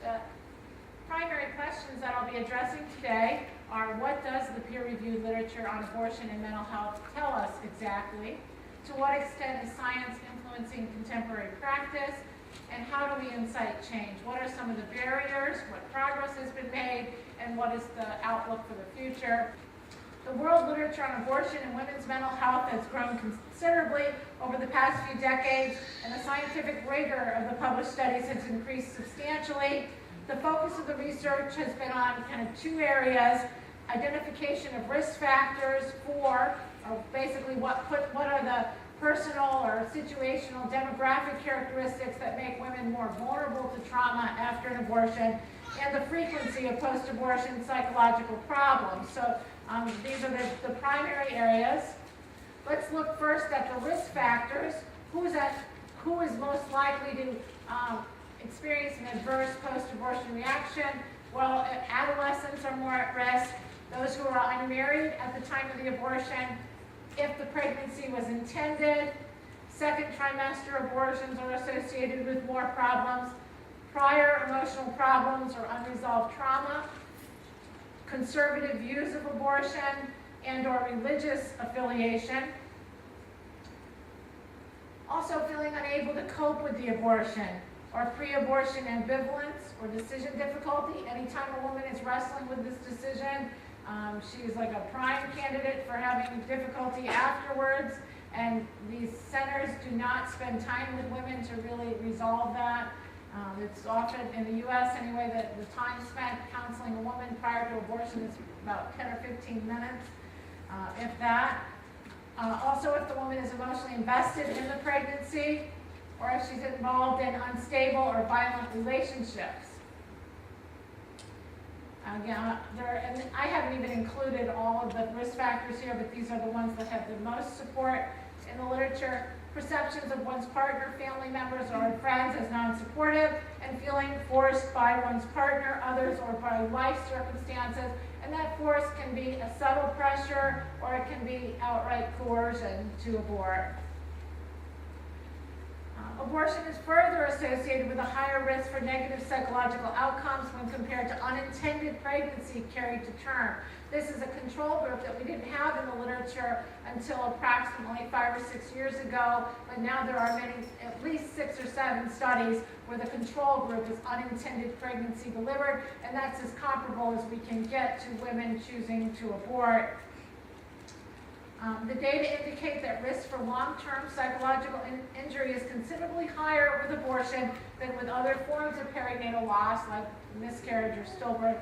The primary questions that I'll be addressing today are: what does the peer-reviewed literature on abortion and mental health tell us exactly? To what extent is science influencing contemporary practice? And how do we incite change? What are some of the barriers? What progress has been made? And what is the outlook for the future? The world literature on abortion and women's mental health has grown considerably over the past few decades, and the scientific rigor of the published studies has increased substantially. The focus of the research has been on kind of two areas: identification of risk factors for, or basically what are the personal or situational demographic characteristics that make women more vulnerable to trauma after an abortion, and the frequency of post-abortion psychological problems. So these are the primary areas. Let's look first at the risk factors. Who is most likely to experience an adverse post-abortion reaction? Well, adolescents are more at risk. Those who are unmarried at the time of the abortion, if the pregnancy was intended. Second trimester abortions are associated with more problems. Prior emotional problems or unresolved trauma. Conservative views of abortion and or religious affiliation. Also feeling unable to cope with the abortion, or pre-abortion ambivalence or decision difficulty. Anytime a woman is wrestling with this decision, she's like a prime candidate for having difficulty afterwards, and these centers do not spend time with women to really resolve that. It's often, in the U.S. anyway, that the time spent counseling a woman prior to abortion is about 10 or 15 minutes, if that. Also, if the woman is emotionally invested in the pregnancy, or if she's involved in unstable or violent relationships. Again, and I haven't even included all of the risk factors here, but these are the ones that have the most support in the literature. Perceptions of one's partner, family members, or friends as non-supportive, and feeling forced by one's partner, others, or by life circumstances. And that force can be a subtle pressure, or it can be outright coercion to abort. Abortion is further associated with a higher risk for negative psychological outcomes when compared to unintended pregnancy carried to term. This is a control group that we didn't have in the literature until approximately 5 or 6 years ago, but now there are at least 6 or 7 studies where the control group is unintended pregnancy delivered, and that's as comparable as we can get to women choosing to abort. The data indicate that risk for long-term psychological injury is considerably higher with abortion than with other forms of perinatal loss, like miscarriage or stillbirth